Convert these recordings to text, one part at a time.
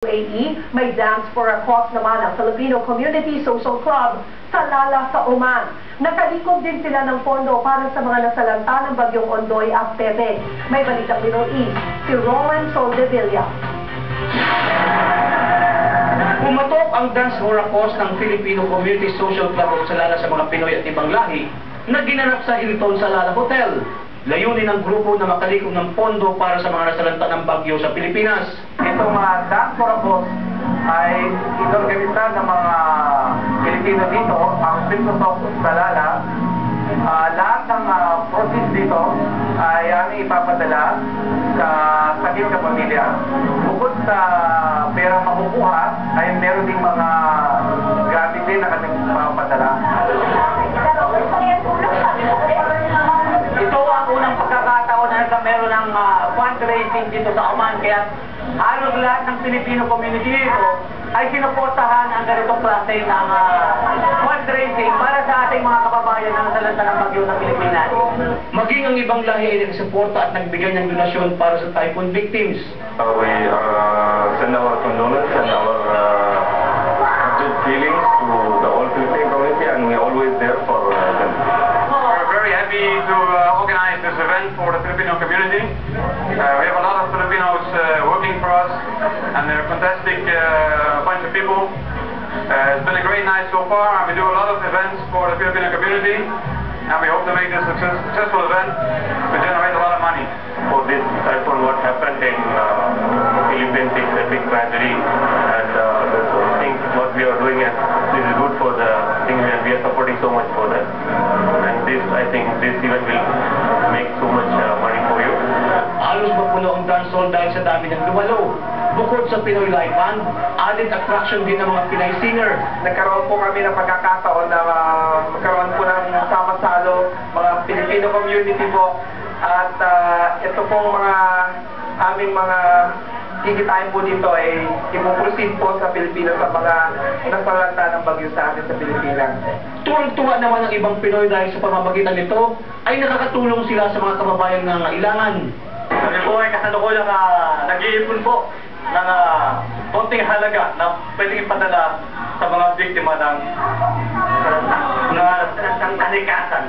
UAE, may Dance for a Cause naman ang Filipino Community Social Club sa Lala sa Oman. Nakalikod din sila ng pondo para sa mga nasalanta ng bagyong Ondoy at Pebe. May balitang Middle East, si Rowan Soldevilla. Pumatok ang Dance for a Cause ng Filipino Community Social Club sa Lala sa mga Pinoy at ibang lahi na ginanap sa Hilton sa Lala Hotel. Layunin ng grupo na makalikom ng pondo para sa mga nasalanta ng bagyo sa Pilipinas. Itong Dance for a Cause ay inorganisa ng mga Pilipino dito, ang Filipino sa Lala. Lahat ng proceeds dito ay aming ipapadala sa sakit na pamilya. Bukod sa pera makukuha, ay meron ding mga gamit din na kanyang ipapadala. Ito ang unang pagkakataon na meron ng fundraising dito sa Oman, kaya halos lahat ng Filipino community dito ay sinuportahan ang ganitong klase ng fundraising para sa ating mga kababayan na nasalanta ng bagyo ng Pilipinas. Maging ang ibang lahi ay nagsuporta at nagbigay ng donasyon para sa typhoon victims. We send our condolence and our good feelings to the whole Philippine community, and we're always there for them. We're very happy to organize this event for the Filipino community. We have a lot of Filipinos working for us, and they're a fantastic bunch of people. It's been a great night so far, and we do a lot of events for the Filipino community, and we hope to make this a successful event to generate a lot of money. For this typhoon, what happened in Philippines is a big tragedy, and I think what we are doing is good for the thing, and we are supporting so much for that. And this, I think, this event will make so much money for you. Halos mapuno ang dance hall dahil sa dami ng dumalo. Bukod sa Pinoy Live Band, added attraction din ng mga Pinay singer. Nagkaroon po kami ng pagkakataon na magkaroon po ng sama-salo, mga Filipino community po. At ito pong mga aming mga gigitain po dito ay ipuproceed po sa Pilipinas sa mga nasalanta ng bagyo sa atin sa Pilipinas. Tuwang-tuwa naman ang ibang Pinoy dahil sa pamamagitan nito ay nakakatulong sila sa mga kababayan na nangailangan. Kami po ay kasalukuyan nag-iipon po ng konting halaga na pwedeng ipadala sa mga biktima ng talikasan.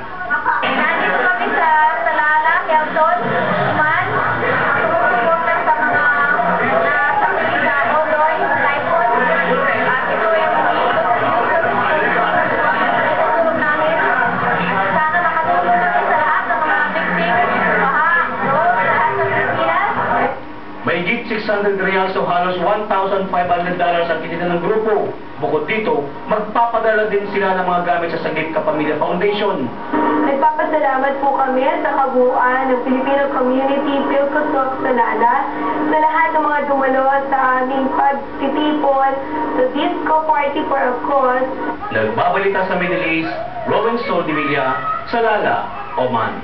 Nandito kami sa Lala, Hilton, Oman. Suporta sa mga nasakit sa Ondoy, typhoon. At ito yung tulong namin. Sana makatulong kami sa lahat ng mga victims, baha, road, sa lahat ng Pilipinas. Mahigit 600 reals o halos $1,500 ang kinita ng grupo. Bukod dito, magpapadala din sila ng mga gamit sa Sagip Kapamilya Foundation. Nagpapasalamat po kami sa kabuuan ng Filipino Community Philcosok sa Lala, sa lahat ng mga dumalo sa aming pagtitipon sa Disco Party for a Cause. Nagbabalita sa Middle East, Rowan Soldevilla, sa Lala, Oman.